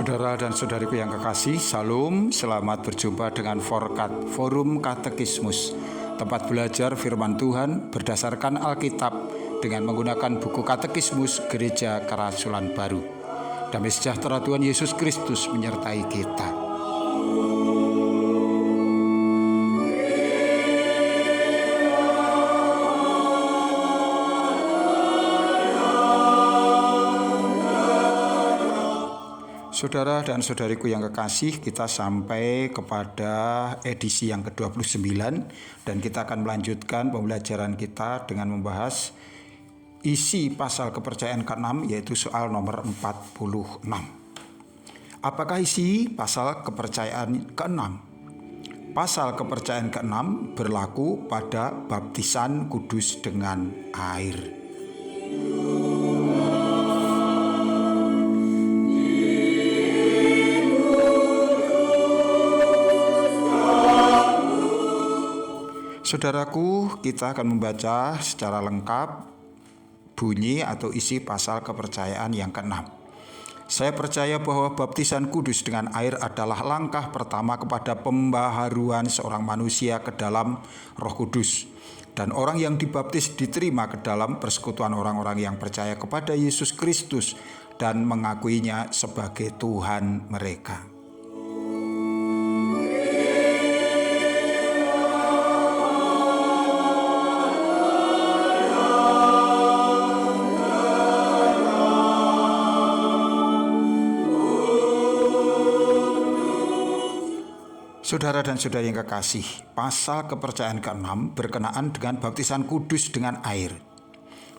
Saudara dan saudariku yang kekasih, Salam, selamat berjumpa dengan Forum Katekismus, tempat belajar firman Tuhan berdasarkan Alkitab dengan menggunakan buku Katekismus Gereja Kerasulan Baru. Damai sejahtera Tuhan Yesus Kristus menyertai kita. Saudara dan saudariku yang kekasih, kita sampai kepada edisi yang ke-29 dan kita akan melanjutkan pembelajaran kita dengan membahas isi pasal kepercayaan ke-6, yaitu soal nomor 46. Apakah isi pasal kepercayaan ke-6? Pasal kepercayaan ke-6 berlaku pada baptisan kudus dengan air. Saudaraku, kita akan membaca secara lengkap bunyi atau isi pasal kepercayaan yang ke-6. Saya percaya bahwa baptisan kudus dengan air adalah langkah pertama kepada pembaharuan seorang manusia ke dalam Roh Kudus. Dan orang yang dibaptis diterima ke dalam persekutuan orang-orang yang percaya kepada Yesus Kristus dan mengakuinya sebagai Tuhan mereka. Saudara dan saudari yang kekasih, pasal kepercayaan ke-6 berkenaan dengan baptisan kudus dengan air.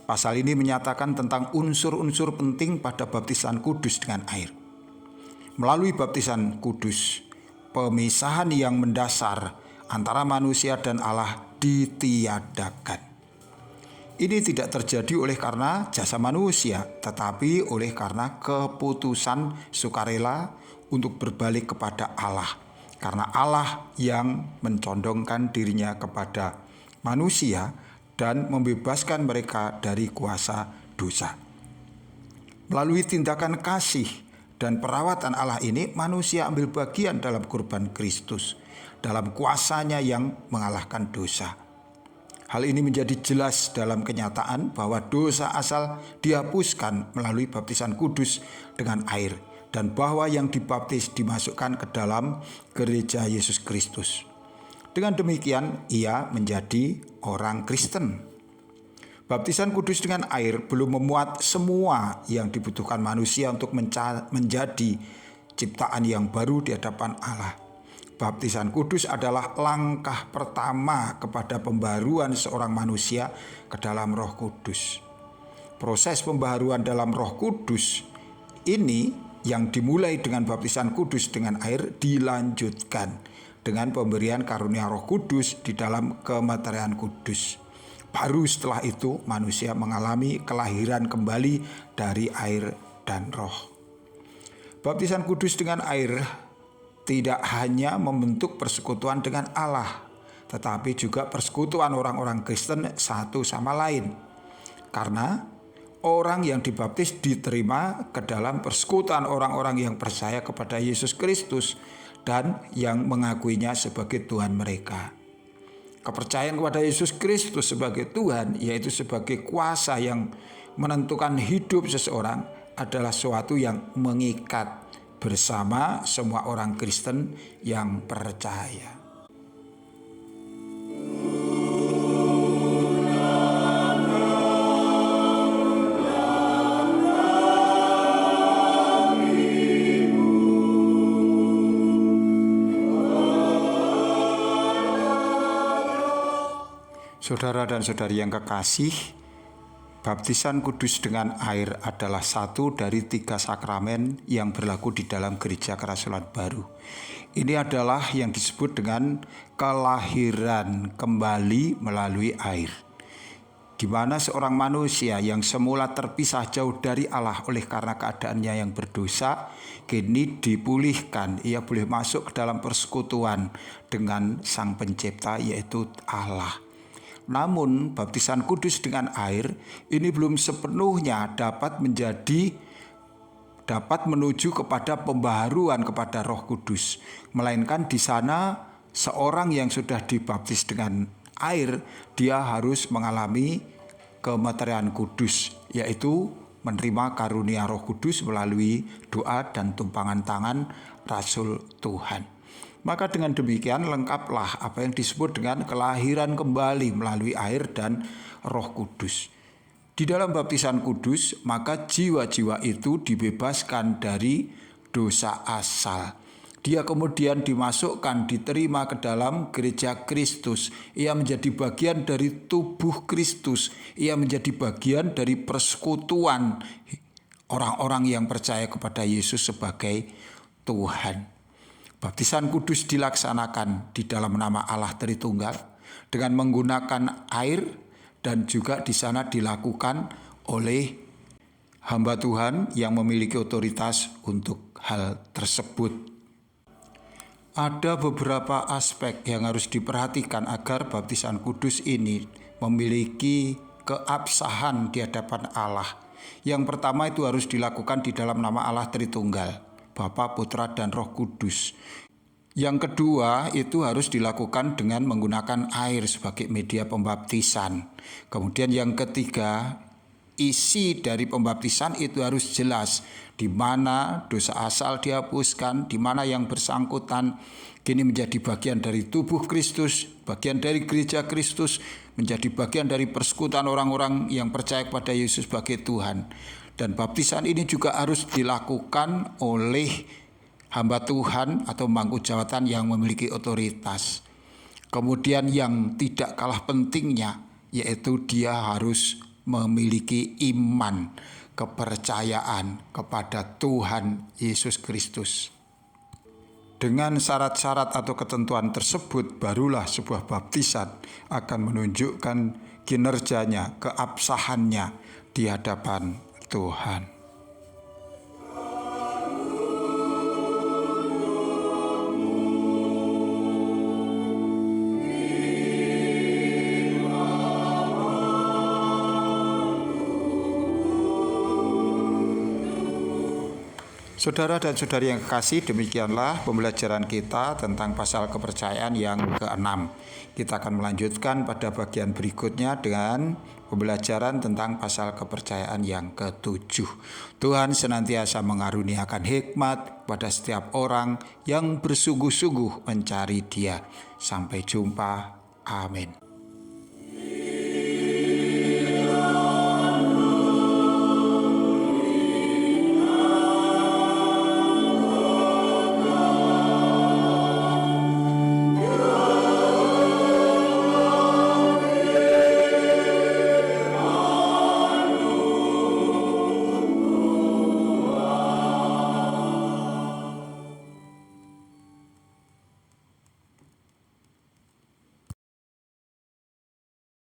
Pasal ini menyatakan tentang unsur-unsur penting pada baptisan kudus dengan air. Melalui baptisan kudus, pemisahan yang mendasar antara manusia dan Allah ditiadakan. Ini tidak terjadi oleh karena jasa manusia, tetapi oleh karena keputusan sukarela untuk berbalik kepada Allah. Karena Allah yang mencondongkan dirinya kepada manusia dan membebaskan mereka dari kuasa dosa. Melalui tindakan kasih dan perawatan Allah ini, manusia ambil bagian dalam kurban Kristus, dalam kuasanya yang mengalahkan dosa. Hal ini menjadi jelas dalam kenyataan bahwa dosa asal dihapuskan melalui baptisan kudus dengan air, dan bahwa yang dibaptis dimasukkan ke dalam gereja Yesus Kristus. Dengan demikian, ia menjadi orang Kristen. Baptisan kudus dengan air belum memuat semua yang dibutuhkan manusia untuk menjadi ciptaan yang baru di hadapan Allah. Baptisan kudus adalah langkah pertama kepada pembaharuan seorang manusia ke dalam Roh Kudus. Proses pembaharuan dalam Roh Kudus ini yang dimulai dengan baptisan kudus dengan air dilanjutkan dengan pemberian karunia Roh Kudus di dalam kematerian kudus. Baru setelah itu manusia mengalami kelahiran kembali dari air dan roh. Baptisan kudus dengan air tidak hanya membentuk persekutuan dengan Allah, tetapi juga persekutuan orang-orang Kristen satu sama lain. Karena orang yang dibaptis diterima ke dalam persekutuan orang-orang yang percaya kepada Yesus Kristus dan yang mengakuinya sebagai Tuhan mereka. Kepercayaan kepada Yesus Kristus sebagai Tuhan, yaitu sebagai kuasa yang menentukan hidup seseorang, adalah suatu yang mengikat bersama semua orang Kristen yang percaya. Saudara dan saudari yang kekasih, baptisan kudus dengan air adalah satu dari 3 sakramen yang berlaku di dalam Gereja Kerasulan Baru. Ini adalah yang disebut dengan kelahiran kembali melalui air, di mana seorang manusia yang semula terpisah jauh dari Allah oleh karena keadaannya yang berdosa, kini dipulihkan. Ia boleh masuk ke dalam persekutuan dengan Sang Pencipta, yaitu Allah. Namun baptisan kudus dengan air ini belum sepenuhnya dapat menjadi dapat menuju kepada pembaharuan kepada Roh Kudus, melainkan di sana seorang yang sudah dibaptis dengan air, dia harus mengalami kemeteran kudus, yaitu menerima karunia Roh Kudus melalui doa dan tumpangan tangan Rasul Tuhan. Maka dengan demikian lengkaplah apa yang disebut dengan kelahiran kembali melalui air dan Roh Kudus. Di dalam baptisan kudus, maka jiwa-jiwa itu dibebaskan dari dosa asal. Dia kemudian dimasukkan, diterima ke dalam gereja Kristus. Ia menjadi bagian dari tubuh Kristus. Ia menjadi bagian dari persekutuan orang-orang yang percaya kepada Yesus sebagai Tuhan. Baptisan kudus dilaksanakan di dalam nama Allah Tritunggal dengan menggunakan air, dan juga di sana dilakukan oleh hamba Tuhan yang memiliki otoritas untuk hal tersebut. Ada beberapa aspek yang harus diperhatikan agar baptisan kudus ini memiliki keabsahan di hadapan Allah. Yang pertama itu harus dilakukan di dalam nama Allah Tritunggal, Bapa, Putra, dan Roh Kudus. Yang kedua itu harus dilakukan dengan menggunakan air sebagai media pembaptisan. Kemudian yang ketiga, isi dari pembaptisan itu harus jelas, di mana dosa asal dihapuskan, di mana yang bersangkutan kini menjadi bagian dari tubuh Kristus, bagian dari gereja Kristus, menjadi bagian dari persekutuan orang-orang yang percaya kepada Yesus sebagai Tuhan. Dan baptisan ini juga harus dilakukan oleh hamba Tuhan atau pemangku jabatan yang memiliki otoritas. Kemudian yang tidak kalah pentingnya, yaitu dia harus memiliki iman, kepercayaan kepada Tuhan Yesus Kristus. Dengan syarat-syarat atau ketentuan tersebut, barulah sebuah baptisan akan menunjukkan kinerjanya, keabsahannya di hadapan Tuhan. Saudara dan saudari yang kekasih, demikianlah pembelajaran kita tentang pasal kepercayaan yang ke-6. Kita akan melanjutkan pada bagian berikutnya dengan pembelajaran tentang pasal kepercayaan yang ke-7. Tuhan senantiasa mengaruniakan hikmat pada setiap orang yang bersungguh-sungguh mencari Dia. Sampai jumpa. Amin.